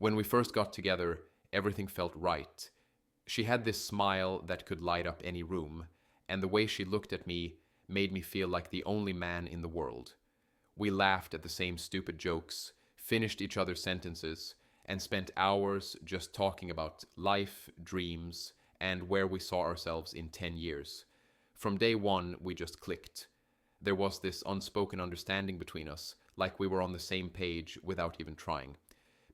When we first got together, everything felt right. She had this smile that could light up any room, and the way she looked at me made me feel like the only man in the world. We laughed at the same stupid jokes, finished each other's sentences, and spent hours just talking about life, dreams, and where we saw ourselves in 10 years. From day one, we just clicked. There was this unspoken understanding between us, like we were on the same page without even trying.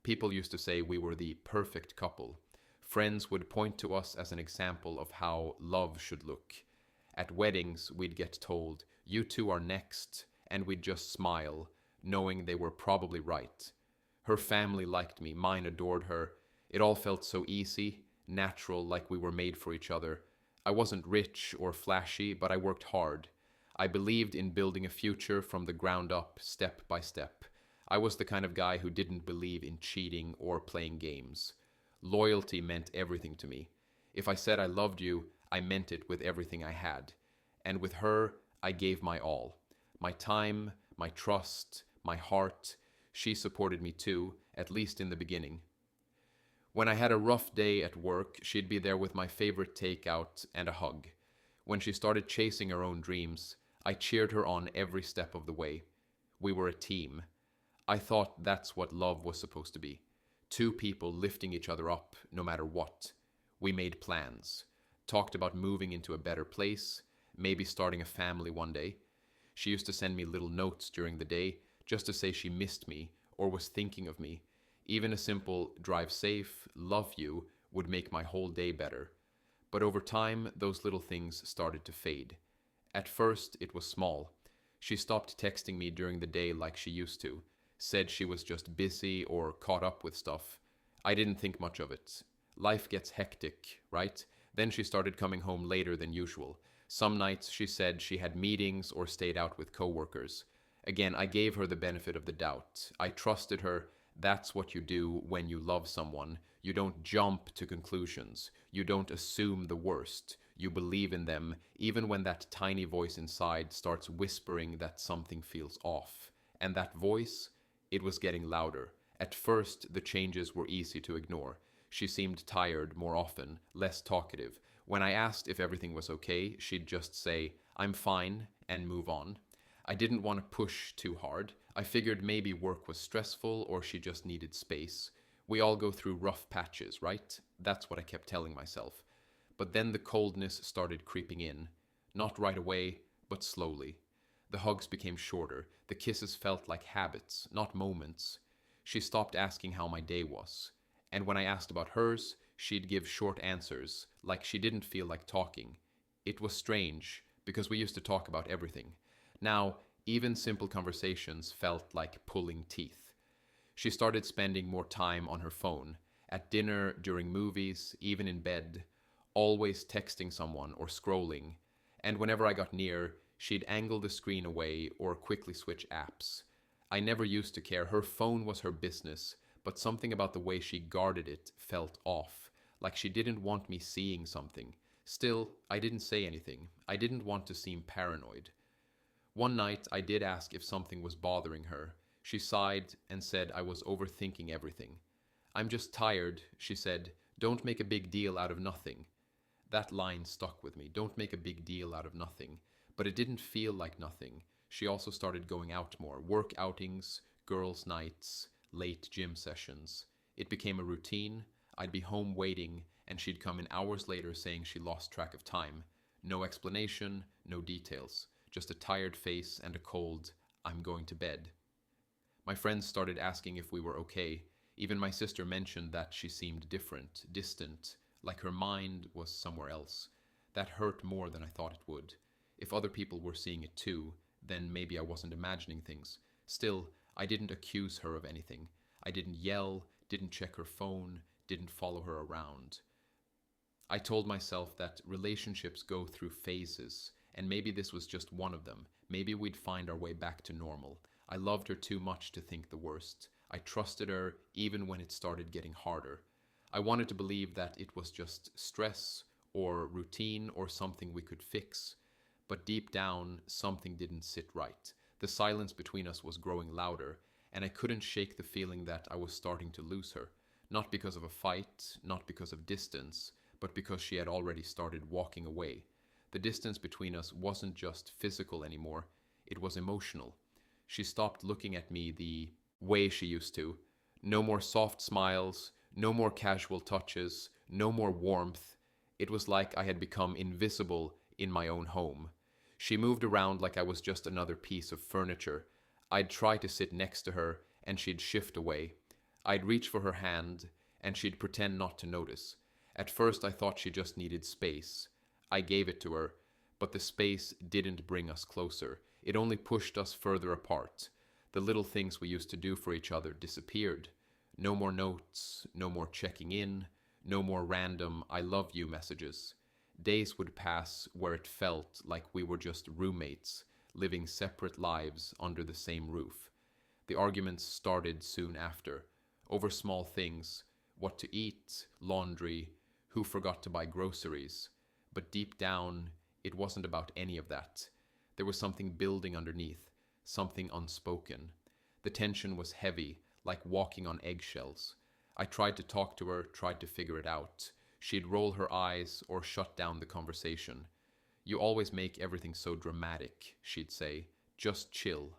People used to say we were the perfect couple. Friends would point to us as an example of how love should look. At weddings, we'd get told, "You two are next," and we'd just smile, knowing they were probably right. Her family liked me, mine adored her. It all felt so easy, natural, like we were made for each other. I wasn't rich or flashy, but I worked hard. I believed in building a future from the ground up, step by step. I was the kind of guy who didn't believe in cheating or playing games. Loyalty meant everything to me. If I said I loved you, I meant it with everything I had. And with her, I gave my all. My time, my trust, my heart. She supported me too, at least in the beginning. When I had a rough day at work, she'd be there with my favorite takeout and a hug. When she started chasing her own dreams, I cheered her on every step of the way. We were a team. I thought that's what love was supposed to be. Two people lifting each other up, no matter what. We made plans. Talked about moving into a better place, maybe starting a family one day. She used to send me little notes during the day, just to say she missed me, or was thinking of me. Even a simple "drive safe, love you" would make my whole day better. But over time, those little things started to fade. At first, it was small. She stopped texting me during the day like she used to, said she was just busy or caught up with stuff. I didn't think much of it. Life gets hectic, right? Then she started coming home later than usual. Some nights she said she had meetings or stayed out with coworkers. Again, I gave her the benefit of the doubt. I trusted her. That's what you do when you love someone. You don't jump to conclusions. You don't assume the worst. You believe in them, even when that tiny voice inside starts whispering that something feels off. And that voice, it was getting louder. At first, the changes were easy to ignore. She seemed tired more often, less talkative. When I asked if everything was okay, she'd just say, "I'm fine," and move on. I didn't want to push too hard. I figured maybe work was stressful or she just needed space. We all go through rough patches, right? That's what I kept telling myself. But then the coldness started creeping in. Not right away, but slowly. The hugs became shorter. The kisses felt like habits, not moments. She stopped asking how my day was. And when I asked about hers, she'd give short answers, like she didn't feel like talking. It was strange, because we used to talk about everything. Now, even simple conversations felt like pulling teeth. She started spending more time on her phone, at dinner, during movies, even in bed, always texting someone or scrolling. And whenever I got near, she'd angle the screen away or quickly switch apps. I never used to care. Her phone was her business, but something about the way she guarded it felt off, like she didn't want me seeing something. Still, I didn't say anything. I didn't want to seem paranoid. One night, I did ask if something was bothering her. She sighed and said I was overthinking everything. "I'm just tired," she said. "Don't make a big deal out of nothing." That line stuck with me. Don't make a big deal out of nothing. But it didn't feel like nothing. She also started going out more. Work outings, girls' nights, late gym sessions. It became a routine. I'd be home waiting, and she'd come in hours later saying she lost track of time. No explanation, no details. Just a tired face and a cold, "I'm going to bed." My friends started asking if we were okay. Even my sister mentioned that she seemed different, distant, like her mind was somewhere else. That hurt more than I thought it would. If other people were seeing it too, then maybe I wasn't imagining things. Still, I didn't accuse her of anything. I didn't yell, didn't check her phone, didn't follow her around. I told myself that relationships go through phases, and maybe this was just one of them. Maybe we'd find our way back to normal. I loved her too much to think the worst. I trusted her even when it started getting harder. I wanted to believe that it was just stress or routine or something we could fix. But deep down, something didn't sit right. The silence between us was growing louder, and I couldn't shake the feeling that I was starting to lose her. Not because of a fight, not because of distance, but because she had already started walking away. The distance between us wasn't just physical anymore, it was emotional. She stopped looking at me the way she used to. No more soft smiles, no more casual touches, no more warmth. It was like I had become invisible in my own home. She moved around like I was just another piece of furniture. I'd try to sit next to her, and she'd shift away. I'd reach for her hand, and she'd pretend not to notice. At first, I thought she just needed space. I gave it to her, but the space didn't bring us closer. It only pushed us further apart. The little things we used to do for each other disappeared. No more notes, no more checking in, no more random I love you messages. Days would pass where it felt like we were just roommates, living separate lives under the same roof. The arguments started soon after, over small things, what to eat, laundry, who forgot to buy groceries. But deep down, it wasn't about any of that. There was something building underneath, something unspoken. The tension was heavy, like walking on eggshells. I tried to talk to her, tried to figure it out. She'd roll her eyes or shut down the conversation. You always make everything so dramatic, she'd say. Just chill.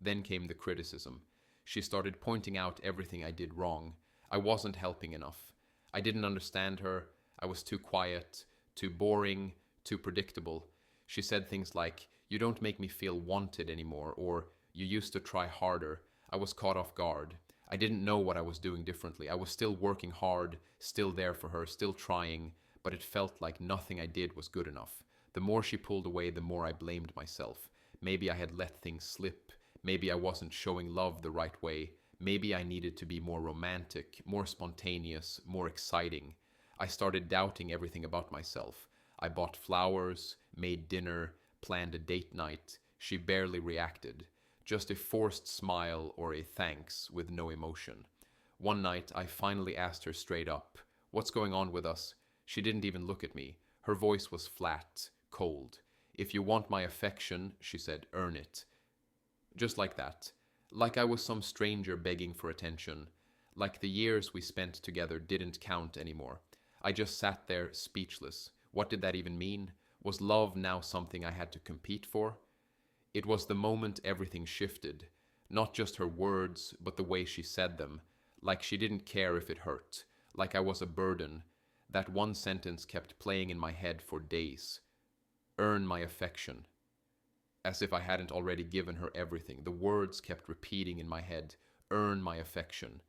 Then came the criticism. She started pointing out everything I did wrong. I wasn't helping enough. I didn't understand her. I was too quiet, too boring, too predictable. She said things like, "You don't make me feel wanted anymore," or "You used to try harder." I was caught off guard. I didn't know what I was doing differently. I was still working hard, still there for her, still trying, but it felt like nothing I did was good enough. The more she pulled away, the more I blamed myself. Maybe I had let things slip. Maybe I wasn't showing love the right way. Maybe I needed to be more romantic, more spontaneous, more exciting. I started doubting everything about myself. I bought flowers, made dinner, planned a date night. She barely reacted. Just a forced smile or a thanks with no emotion. One night, I finally asked her straight up, "What's going on with us?" She didn't even look at me. Her voice was flat, cold. "If you want my affection," she said, "earn it." Just like that. Like I was some stranger begging for attention. Like the years we spent together didn't count anymore. I just sat there speechless. What did that even mean? Was love now something I had to compete for? It was the moment everything shifted. Not just her words, but the way she said them. Like she didn't care if it hurt. Like I was a burden. That one sentence kept playing in my head for days. Earn my affection. As if I hadn't already given her everything. The words kept repeating in my head. Earn my affection.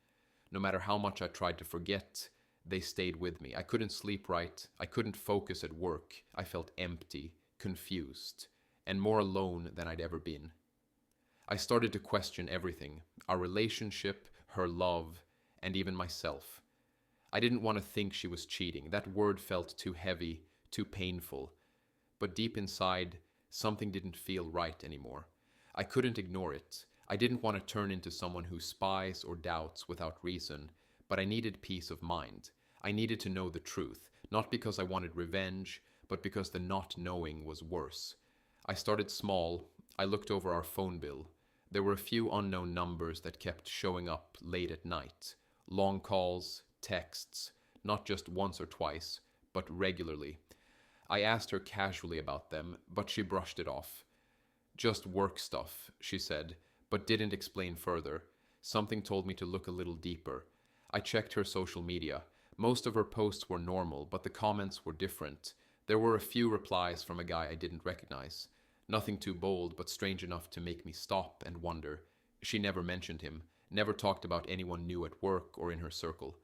No matter how much I tried to forget, they stayed with me. I couldn't sleep right. I couldn't focus at work. I felt empty, confused, and more alone than I'd ever been. I started to question everything. Our relationship, her love, and even myself. I didn't want to think she was cheating. That word felt too heavy, too painful. But deep inside, something didn't feel right anymore. I couldn't ignore it. I didn't want to turn into someone who spies or doubts without reason, but I needed peace of mind. I needed to know the truth, not because I wanted revenge, but because the not knowing was worse. I started small. I looked over our phone bill. There were a few unknown numbers that kept showing up late at night. Long calls, texts, not just once or twice, but regularly. I asked her casually about them, but she brushed it off. "Just work stuff," she said, but didn't explain further. Something told me to look a little deeper. I checked her social media. Most of her posts were normal, but the comments were different. There were a few replies from a guy I didn't recognize. Nothing too bold, but strange enough to make me stop and wonder. She never mentioned him, never talked about anyone new at work or in her circle.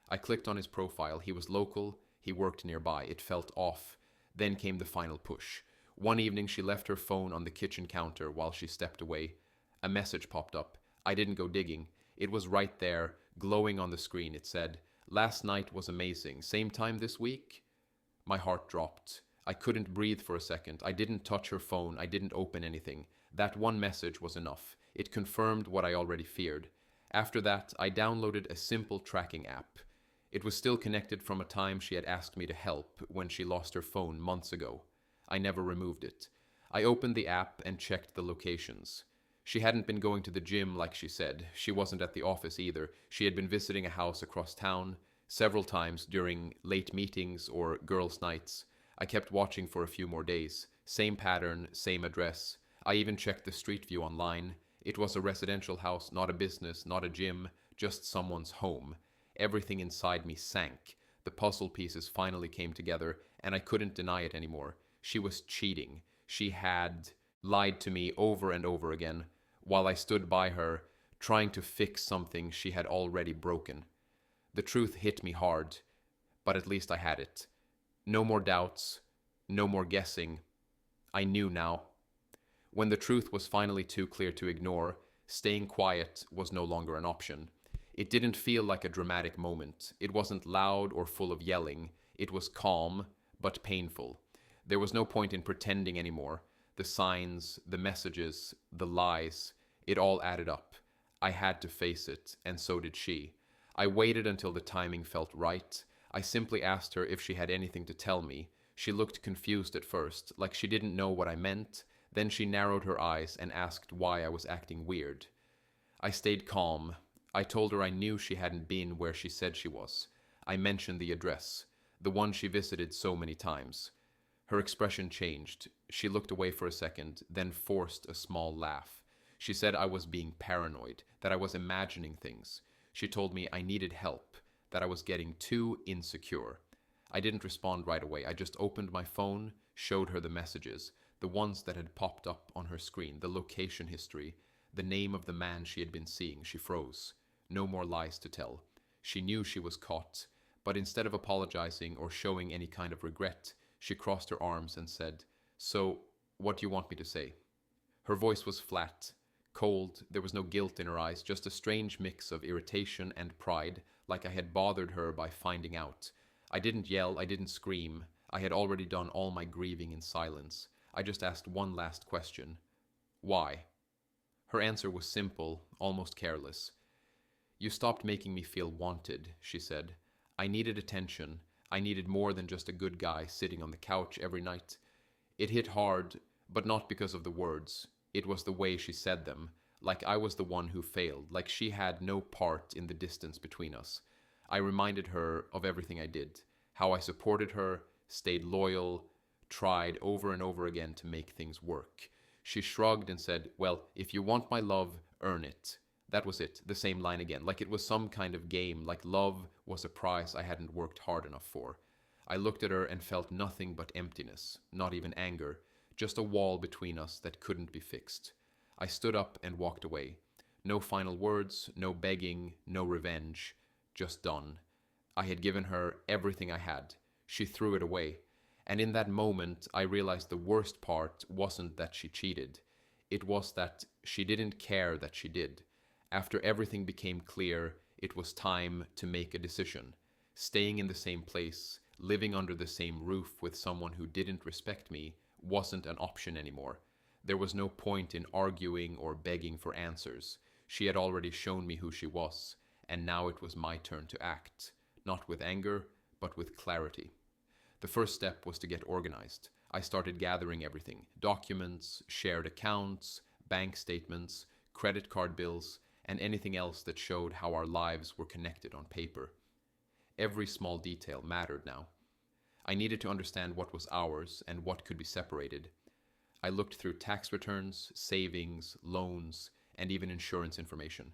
I clicked on his profile. He was local, he worked nearby. It felt off. Then came the final push. One evening she left her phone on the kitchen counter while she stepped away. A message popped up. I didn't go digging. It was right there, glowing on the screen. It said, "Last night was amazing. Same time this week?" My heart dropped. I couldn't breathe for a second. I didn't touch her phone. I didn't open anything. That one message was enough. It confirmed what I already feared. After that, I downloaded a simple tracking app. It was still connected from a time she had asked me to help when she lost her phone months ago. I never removed it. I opened the app and checked the locations. She hadn't been going to the gym like she said. She wasn't at the office either. She had been visiting a house across town several times during late meetings or girls' nights. I kept watching for a few more days. Same pattern, same address. I even checked the street view online. It was a residential house, not a business, not a gym, just someone's home. Everything inside me sank. The puzzle pieces finally came together, and I couldn't deny it anymore. She was cheating. She had lied to me over and over again, while I stood by her, trying to fix something she had already broken. The truth hit me hard, but at least I had it. No more doubts, no more guessing. I knew now. When the truth was finally too clear to ignore, staying quiet was no longer an option. It didn't feel like a dramatic moment. It wasn't loud or full of yelling. It was calm, but painful. There was no point in pretending anymore. The signs, the messages, the lies, it all added up. I had to face it, and so did she. I waited until the timing felt right. I simply asked her if she had anything to tell me. She looked confused at first, like she didn't know what I meant. Then she narrowed her eyes and asked why I was acting weird. I stayed calm. I told her I knew she hadn't been where she said she was. I mentioned the address, the one she visited so many times. Her expression changed. She looked away for a second, then forced a small laugh. She said I was being paranoid, that I was imagining things. She told me I needed help, that I was getting too insecure. I didn't respond right away. I just opened my phone, showed her the messages, the ones that had popped up on her screen, the location history, the name of the man she had been seeing. She froze. No more lies to tell. She knew she was caught, but instead of apologizing or showing any kind of regret, she crossed her arms and said, "So, what do you want me to say?" Her voice was flat, cold. There was no guilt in her eyes, just a strange mix of irritation and pride, like I had bothered her by finding out. I didn't yell, I didn't scream. I had already done all my grieving in silence. I just asked one last question. Why? Her answer was simple, almost careless. "You stopped making me feel wanted," she said. "I needed attention. I needed more than just a good guy sitting on the couch every night." It hit hard, but not because of the words. It was the way she said them, like I was the one who failed, like she had no part in the distance between us. I reminded her of everything I did, how I supported her, stayed loyal, tried over and over again to make things work. She shrugged and said, "Well, if you want my love, earn it." That was it, the same line again, like it was some kind of game, like love was a prize I hadn't worked hard enough for. I looked at her and felt nothing but emptiness, not even anger, just a wall between us that couldn't be fixed. I stood up and walked away. No final words, no begging, no revenge, just done. I had given her everything I had. She threw it away. And in that moment, I realized the worst part wasn't that she cheated. It was that she didn't care that she did. After everything became clear, it was time to make a decision. Staying in the same place, living under the same roof with someone who didn't respect me, wasn't an option anymore. There was no point in arguing or begging for answers. She had already shown me who she was, and now it was my turn to act, not with anger, but with clarity. The first step was to get organized. I started gathering everything: documents, shared accounts, bank statements, credit card bills, and anything else that showed how our lives were connected on paper. Every small detail mattered now. I needed to understand what was ours and what could be separated. I looked through tax returns, savings, loans, and even insurance information.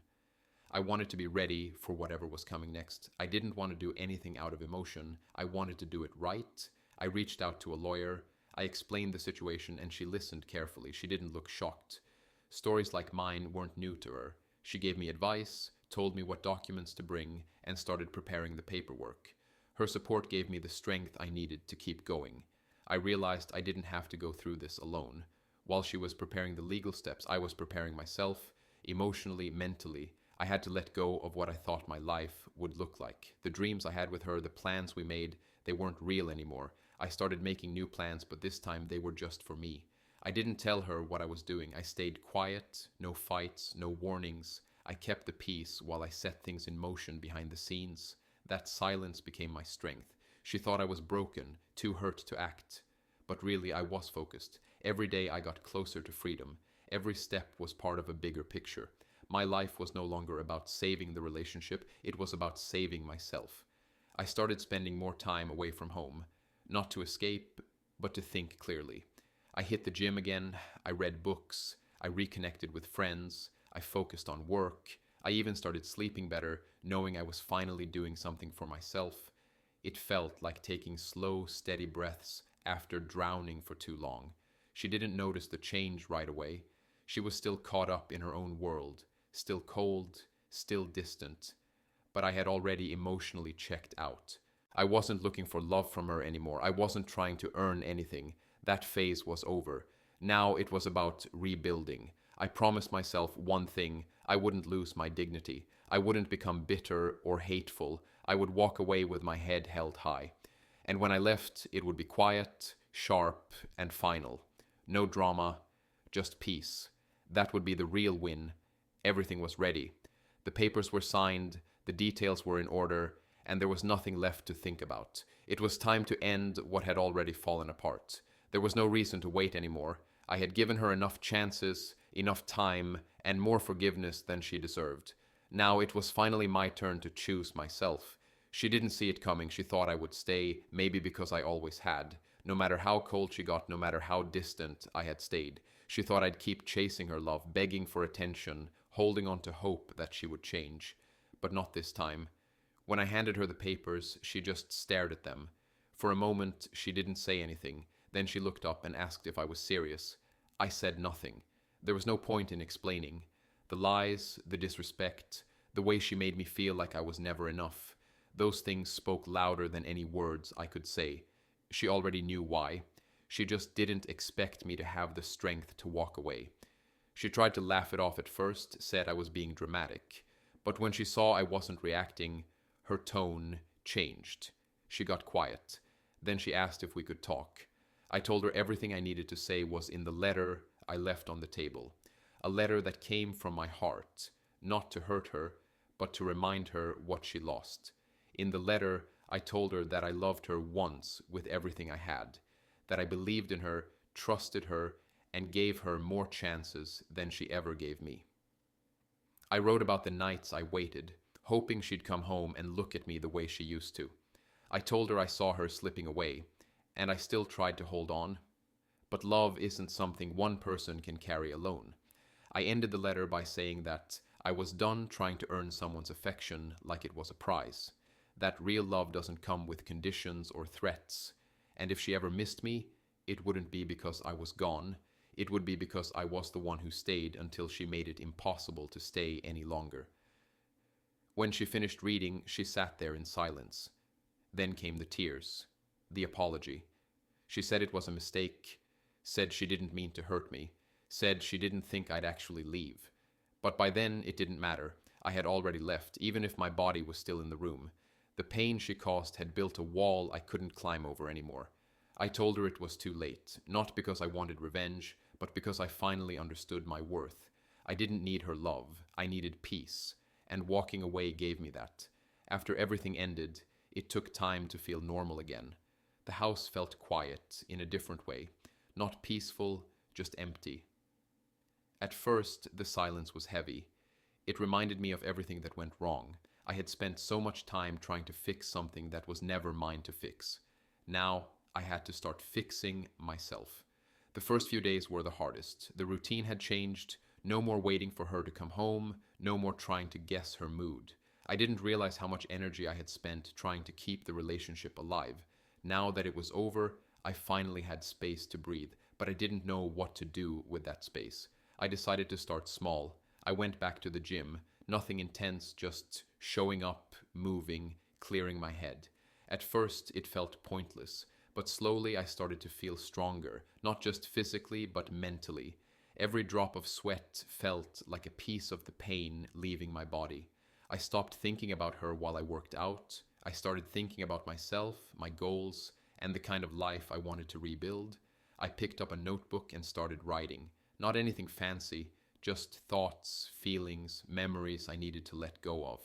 I wanted to be ready for whatever was coming next. I didn't want to do anything out of emotion. I wanted to do it right. I reached out to a lawyer. I explained the situation, and she listened carefully. She didn't look shocked. Stories like mine weren't new to her. She gave me advice, told me what documents to bring, and started preparing the paperwork. Her support gave me the strength I needed to keep going. I realized I didn't have to go through this alone. While she was preparing the legal steps, I was preparing myself, emotionally, mentally. I had to let go of what I thought my life would look like. The dreams I had with her, the plans we made, they weren't real anymore. I started making new plans, but this time they were just for me. I didn't tell her what I was doing. I stayed quiet, no fights, no warnings. I kept the peace while I set things in motion behind the scenes. That silence became my strength. She thought I was broken, too hurt to act. But really, I was focused. Every day I got closer to freedom. Every step was part of a bigger picture. My life was no longer about saving the relationship, it was about saving myself. I started spending more time away from home, not to escape, but to think clearly. I hit the gym again, I read books, I reconnected with friends, I focused on work, I even started sleeping better, knowing I was finally doing something for myself. It felt like taking slow, steady breaths after drowning for too long. She didn't notice the change right away. She was still caught up in her own world, still cold, still distant, but I had already emotionally checked out. I wasn't looking for love from her anymore. I wasn't trying to earn anything. That phase was over. Now it was about rebuilding. I promised myself one thing: I wouldn't lose my dignity. I wouldn't become bitter or hateful. I would walk away with my head held high. And when I left, it would be quiet, sharp, and final. No drama, just peace. That would be the real win. Everything was ready. The papers were signed, the details were in order, and there was nothing left to think about. It was time to end what had already fallen apart. There was no reason to wait anymore. I had given her enough chances, enough time, and more forgiveness than she deserved. Now it was finally my turn to choose myself. She didn't see it coming. She thought I would stay, maybe because I always had. No matter how cold she got, no matter how distant I had stayed. She thought I'd keep chasing her love, begging for attention, holding on to hope that she would change. But not this time. When I handed her the papers, she just stared at them. For a moment, she didn't say anything. Then she looked up and asked if I was serious. I said nothing. There was no point in explaining. The lies, the disrespect, the way she made me feel like I was never enough. Those things spoke louder than any words I could say. She already knew why. She just didn't expect me to have the strength to walk away. She tried to laugh it off at first, said I was being dramatic. But when she saw I wasn't reacting, her tone changed. She got quiet. Then she asked if we could talk. I told her everything I needed to say was in the letter I left on the table. A letter that came from my heart, not to hurt her, but to remind her what she lost. In the letter, I told her that I loved her once with everything I had, that I believed in her, trusted her, and gave her more chances than she ever gave me. I wrote about the nights I waited, hoping she'd come home and look at me the way she used to. I told her I saw her slipping away, and I still tried to hold on. But love isn't something one person can carry alone. I ended the letter by saying that I was done trying to earn someone's affection like it was a prize, that real love doesn't come with conditions or threats, and if she ever missed me, it wouldn't be because I was gone, it would be because I was the one who stayed until she made it impossible to stay any longer. When she finished reading, she sat there in silence. Then came the tears, the apology. She said it was a mistake, said she didn't mean to hurt me, said she didn't think I'd actually leave. But by then, it didn't matter. I had already left, even if my body was still in the room. The pain she caused had built a wall I couldn't climb over anymore. I told her it was too late, not because I wanted revenge, but because I finally understood my worth. I didn't need her love, I needed peace, and walking away gave me that. After everything ended, it took time to feel normal again. The house felt quiet in a different way, not peaceful, just empty. At first, the silence was heavy. It reminded me of everything that went wrong. I had spent so much time trying to fix something that was never mine to fix. Now, I had to start fixing myself. The first few days were the hardest. The routine had changed. No more waiting for her to come home. No more trying to guess her mood. I didn't realize how much energy I had spent trying to keep the relationship alive. Now that it was over, I finally had space to breathe, but I didn't know what to do with that space. I decided to start small. I went back to the gym. Nothing intense, just showing up, moving, clearing my head. At first, it felt pointless, but slowly I started to feel stronger, not just physically, but mentally. Every drop of sweat felt like a piece of the pain leaving my body. I stopped thinking about her while I worked out. I started thinking about myself, my goals, and the kind of life I wanted to rebuild. I picked up a notebook and started writing. Not anything fancy, just thoughts, feelings, memories I needed to let go of.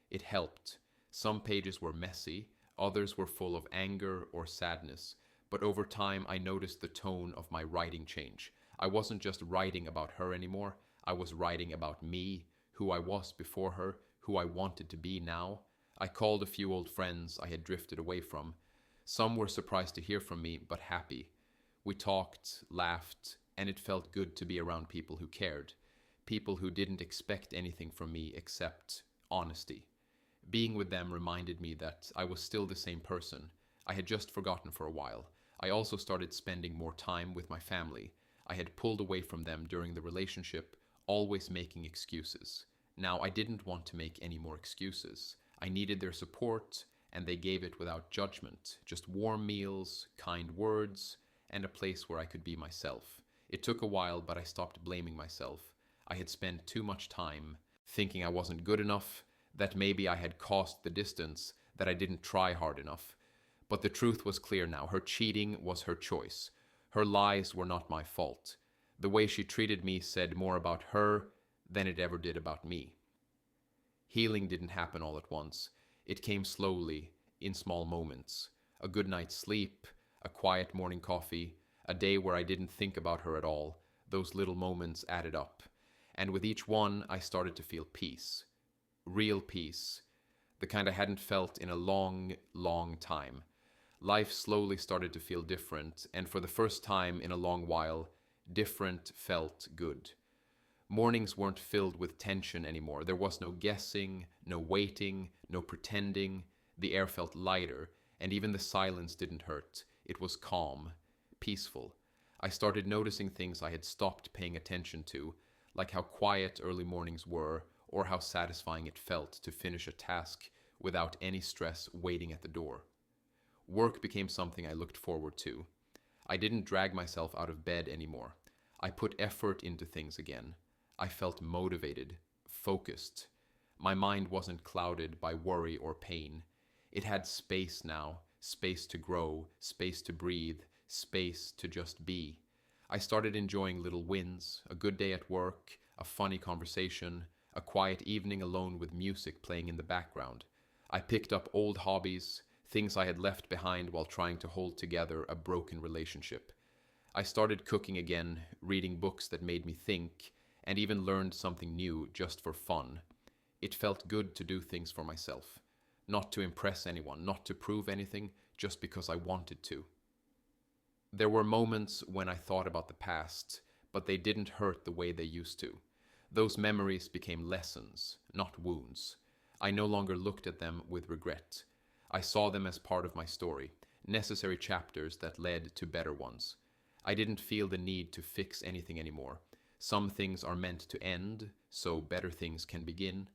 It helped. Some pages were messy, others were full of anger or sadness, but over time I noticed the tone of my writing change. I wasn't just writing about her anymore, I was writing about me, who I was before her, who I wanted to be now. I called a few old friends I had drifted away from. Some were surprised to hear from me, but happy. We talked, laughed, and it felt good to be around people who cared. People who didn't expect anything from me except honesty. Being with them reminded me that I was still the same person. I had just forgotten for a while. I also started spending more time with my family. I had pulled away from them during the relationship, always making excuses. Now I didn't want to make any more excuses. I needed their support, and they gave it without judgment. Just warm meals, kind words, and a place where I could be myself. It took a while, but I stopped blaming myself. I had spent too much time thinking I wasn't good enough, that maybe I had caused the distance, that I didn't try hard enough. But the truth was clear now. Her cheating was her choice. Her lies were not my fault. The way she treated me said more about her than it ever did about me. Healing didn't happen all at once. It came slowly, in small moments. A good night's sleep, a quiet morning coffee, a day where I didn't think about her at all. Those little moments added up. And with each one, I started to feel peace. Real peace. The kind I hadn't felt in a long, long time. Life slowly started to feel different, and for the first time in a long while, different felt good. Mornings weren't filled with tension anymore. There was no guessing, no waiting, no pretending. The air felt lighter, and even the silence didn't hurt. It was calm, peaceful. I started noticing things I had stopped paying attention to, like how quiet early mornings were, or how satisfying it felt to finish a task without any stress waiting at the door. Work became something I looked forward to. I didn't drag myself out of bed anymore. I put effort into things again. I felt motivated, focused. My mind wasn't clouded by worry or pain. It had space now, space to grow, space to breathe, space to just be. I started enjoying little wins, a good day at work, a funny conversation, a quiet evening alone with music playing in the background. I picked up old hobbies, things I had left behind while trying to hold together a broken relationship. I started cooking again, reading books that made me think, and even learned something new just for fun. It felt good to do things for myself, not to impress anyone, not to prove anything, just because I wanted to. There were moments when I thought about the past, but they didn't hurt the way they used to. Those memories became lessons, not wounds. I no longer looked at them with regret. I saw them as part of my story, necessary chapters that led to better ones. I didn't feel the need to fix anything anymore. Some things are meant to end, so better things can begin.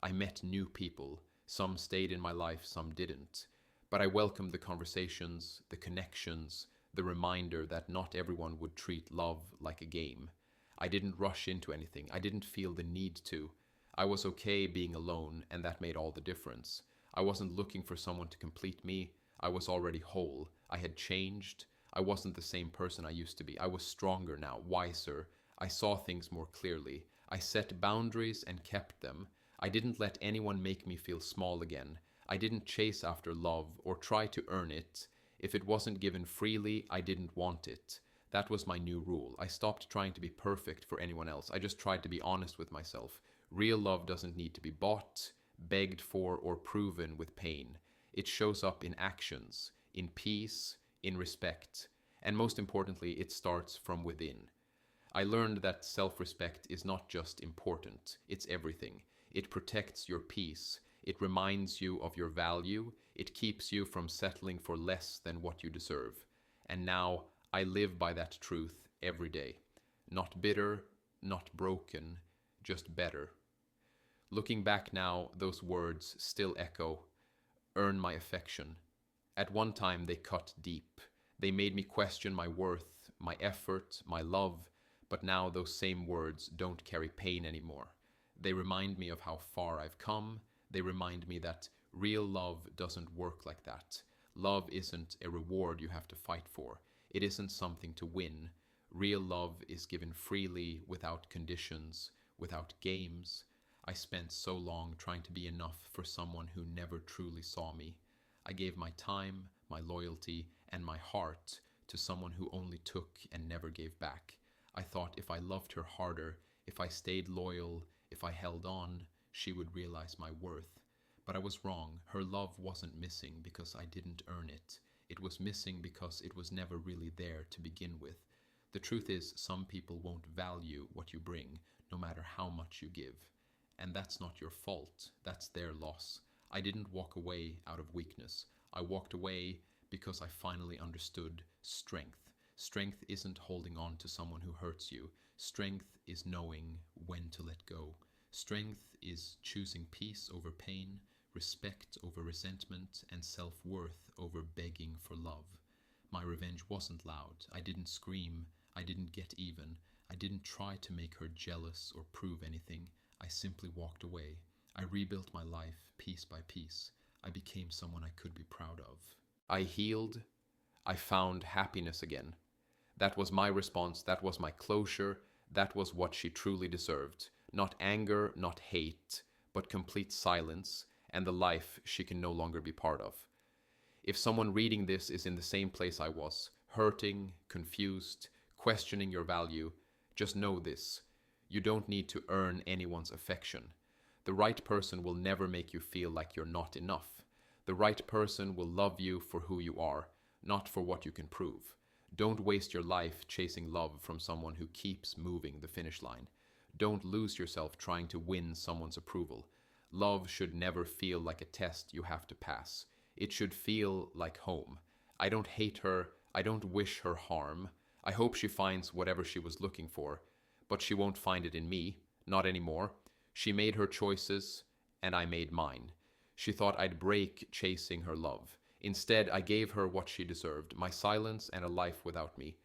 I met new people. Some stayed in my life, some didn't. But I welcomed the conversations, the connections, the reminder that not everyone would treat love like a game. I didn't rush into anything. I didn't feel the need to. I was okay being alone, and that made all the difference. I wasn't looking for someone to complete me. I was already whole. I had changed. I wasn't the same person I used to be. I was stronger now, wiser. I saw things more clearly. I set boundaries and kept them. I didn't let anyone make me feel small again. I didn't chase after love or try to earn it. If it wasn't given freely, I didn't want it. That was my new rule. I stopped trying to be perfect for anyone else. I just tried to be honest with myself. Real love doesn't need to be bought, begged for, or proven with pain. It shows up in actions, in peace, in respect, and most importantly, it starts from within. I learned that self-respect is not just important, it's everything. It protects your peace, it reminds you of your value, it keeps you from settling for less than what you deserve. And now, I live by that truth every day. Not bitter, not broken, just better. Looking back now, those words still echo, earn my affection. At one time, they cut deep. They made me question my worth, my effort, my love, but now those same words don't carry pain anymore. They remind me of how far I've come. They remind me that real love doesn't work like that. Love isn't a reward you have to fight for. It isn't something to win. Real love is given freely, without conditions, without games. I spent so long trying to be enough for someone who never truly saw me. I gave my time, my loyalty, and my heart to someone who only took and never gave back. I thought if I loved her harder, if I stayed loyal, if I held on, she would realize my worth. But I was wrong. Her love wasn't missing because I didn't earn it. It was missing because it was never really there to begin with. The truth is, some people won't value what you bring, no matter how much you give. And that's not your fault, that's their loss. I didn't walk away out of weakness. I walked away because I finally understood strength. Strength isn't holding on to someone who hurts you. Strength is knowing when to let go. Strength is choosing peace over pain, respect over resentment, and self-worth over begging for love. My revenge wasn't loud. I didn't scream. I didn't get even. I didn't try to make her jealous or prove anything. I simply walked away. I rebuilt my life piece by piece. I became someone I could be proud of. I healed. I found happiness again. That was my response. That was my closure. That was what she truly deserved. Not anger, not hate, but complete silence and the life she can no longer be part of. If someone reading this is in the same place I was, hurting, confused, questioning your value, just know this. You don't need to earn anyone's affection. The right person will never make you feel like you're not enough. The right person will love you for who you are, not for what you can prove. Don't waste your life chasing love from someone who keeps moving the finish line. Don't lose yourself trying to win someone's approval. Love should never feel like a test you have to pass. It should feel like home. I don't hate her. I don't wish her harm. I hope she finds whatever she was looking for, but she won't find it in me. Not anymore. She made her choices, and I made mine. She thought I'd break chasing her love. Instead, I gave her what she deserved, my silence and a life without me.